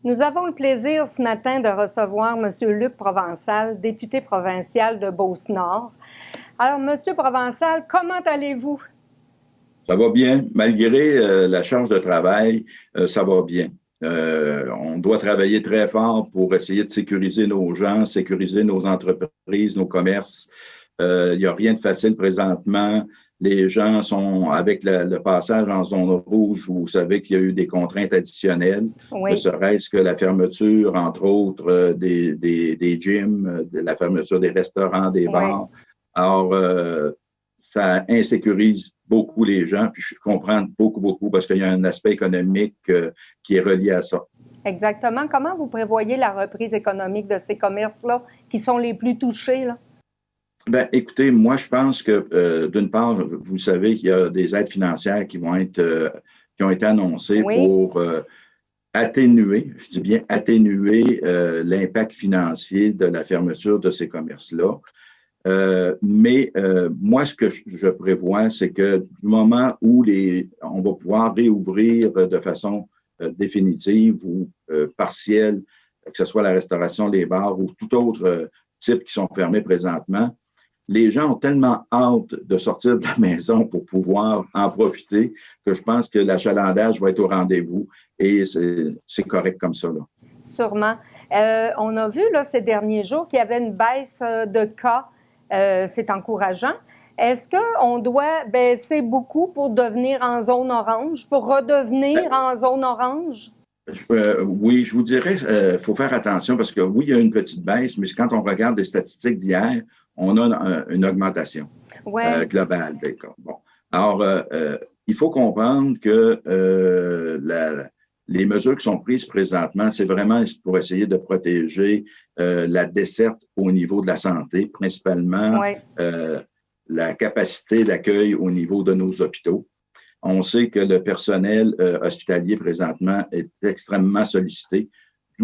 Nous avons le plaisir ce matin de recevoir M. Luc Provençal, député provincial de Beauce-Nord. Alors, M. Provençal, comment allez-vous? Ça va bien. Malgré la charge de travail, ça va bien. On doit travailler très fort pour essayer de sécuriser nos gens, sécuriser nos entreprises, nos commerces. Il n'y a rien de facile présentement. Les gens sont, avec le passage en zone rouge, vous savez qu'il y a eu des contraintes additionnelles, ne Oui. serait-ce que la fermeture, entre autres, des gyms, la fermeture des restaurants, des Oui. bars. Alors, ça insécurise beaucoup les gens, puis je comprends beaucoup, parce qu'il y a un aspect économique qui est relié à ça. Exactement. Comment vous prévoyez la reprise économique de ces commerces-là qui sont les plus touchés, là? Ben, écoutez, moi, je pense que, d'une part, vous savez qu'il y a des aides financières qui ont été annoncées Oui. pour atténuer, je dis bien atténuer l'impact financier de la fermeture de ces commerces-là. Mais moi, ce que je prévois, c'est que du moment où on va pouvoir réouvrir de façon définitive ou partielle, que ce soit la restauration, les bars ou tout autre type qui sont fermés présentement, les gens ont tellement hâte de sortir de la maison pour pouvoir en profiter que je pense que l'achalandage va être au rendez-vous et c'est correct comme ça, là. Sûrement. On a vu là, ces derniers jours qu'il y avait une baisse de cas. C'est encourageant. Est-ce qu'on doit baisser beaucoup pour devenir en zone orange, pour redevenir en zone orange? Oui, je vous dirais, faut faire attention parce que oui, il y a une petite baisse, mais quand on regarde les statistiques d'hier, on a une augmentation globale. Bon. Alors, il faut comprendre que les mesures qui sont prises présentement, c'est vraiment pour essayer de protéger la desserte au niveau de la santé, principalement la capacité d'accueil au niveau de nos hôpitaux. On sait que le personnel hospitalier présentement est extrêmement sollicité.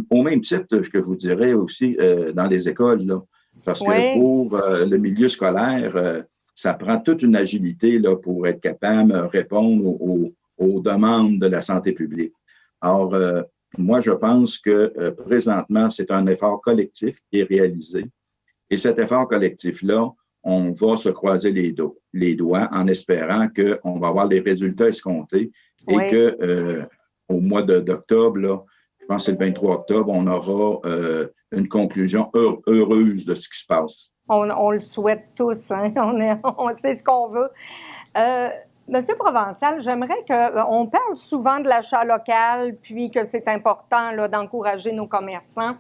Au même titre que je vous dirais aussi dans les écoles, là, parce que pour le milieu scolaire, ça prend toute une agilité là, pour être capable de répondre aux demandes de la santé publique. Alors, moi, je pense que présentement, c'est un effort collectif qui est réalisé. Et cet effort collectif-là, on va se croiser les doigts en espérant qu'on va avoir les résultats escomptés et que au mois d'octobre, là, je pense que c'est le 23 octobre, on aura une conclusion heureuse de ce qui se passe. On le souhaite tous, hein? On sait ce qu'on veut. Monsieur Provençal, j'aimerais qu'on parle souvent de l'achat local, puis que c'est important là, d'encourager nos commerçants.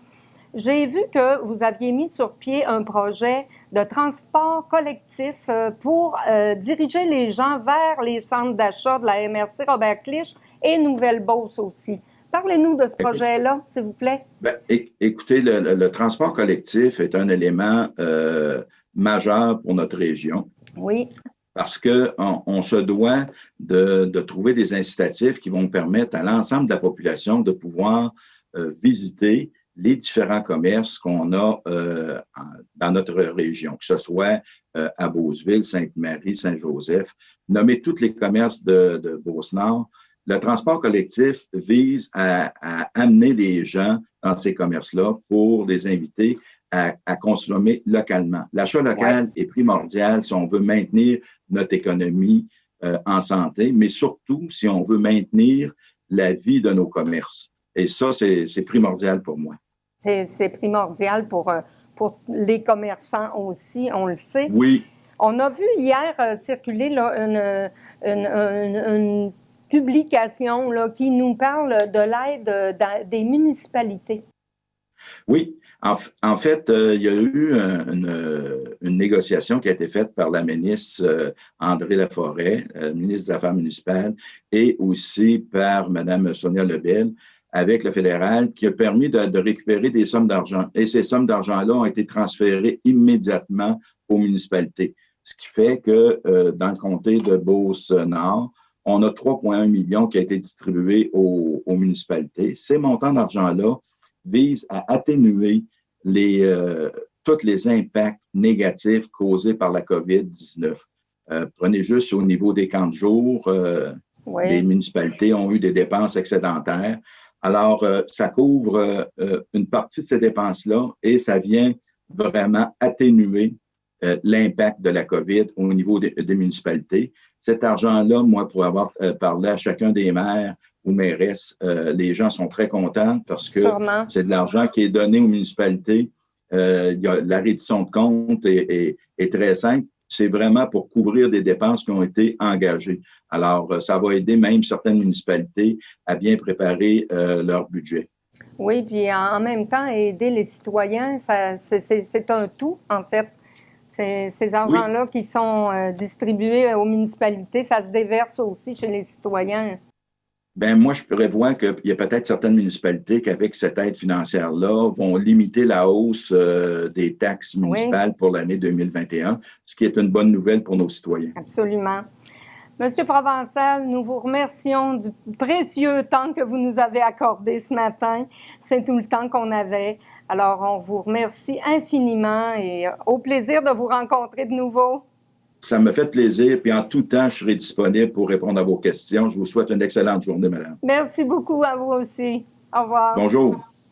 J'ai vu que vous aviez mis sur pied un projet de transport collectif pour diriger les gens vers les centres d'achat de la MRC Robert-Clich et Nouvelle-Beauce aussi. Parlez-nous de ce projet-là, s'il vous plaît. Ben, écoutez, le transport collectif est un élément majeur pour notre région. Oui. Parce qu'on se doit de trouver des incitatifs qui vont permettre à l'ensemble de la population de pouvoir visiter les différents commerces qu'on a dans notre région, que ce soit à Beauceville, Sainte-Marie, Saint-Joseph, nommer tous les commerces de Beauce-Nord. Le transport collectif vise à amener les gens dans ces commerces-là pour les inviter à consommer localement. L'achat local est primordial si on veut maintenir notre économie en santé, mais surtout si on veut maintenir la vie de nos commerces. Et ça, c'est primordial pour moi. C'est primordial pour les commerçants aussi, on le sait. Oui. On a vu hier circuler là, une publication là, qui nous parle de l'aide des municipalités. Oui. En fait, il y a eu une négociation qui a été faite par la ministre André Laforêt, ministre des Affaires municipales, et aussi par Mme Sonia Lebel, avec le fédéral, qui a permis de récupérer des sommes d'argent. Et ces sommes d'argent-là ont été transférées immédiatement aux municipalités. Ce qui fait que dans le comté de Beauce-Nord, on a 3,1 millions qui a été distribué aux municipalités. Ces montants d'argent-là visent à atténuer tous les impacts négatifs causés par la COVID-19. Prenez juste au niveau des camps de jour, les municipalités ont eu des dépenses excédentaires. Alors, ça couvre une partie de ces dépenses-là et ça vient vraiment atténuer l'impact de la COVID au niveau des municipalités. Cet argent-là, moi, pour avoir parlé à chacun des maires ou mairesses, les gens sont très contents parce que c'est de l'argent qui est donné aux municipalités. La reddition de compte est très simple. C'est vraiment pour couvrir des dépenses qui ont été engagées. Alors, ça va aider même certaines municipalités à bien préparer leur budget. Oui, puis en même temps, aider les citoyens, c'est un tout, en fait. Ces argents-là qui sont distribués aux municipalités, ça se déverse aussi chez les citoyens. Bien, moi, je prévois qu'il y a peut-être certaines municipalités qu'avec cette aide financière-là vont limiter la hausse des taxes municipales pour l'année 2021, ce qui est une bonne nouvelle pour nos citoyens. Absolument. Monsieur Provençal, nous vous remercions du précieux temps que vous nous avez accordé ce matin. C'est tout le temps qu'on avait. Alors, on vous remercie infiniment et au plaisir de vous rencontrer de nouveau. Ça me fait plaisir. Puis en tout temps, je serai disponible pour répondre à vos questions. Je vous souhaite une excellente journée, madame. Merci beaucoup à vous aussi. Au revoir. Bonjour.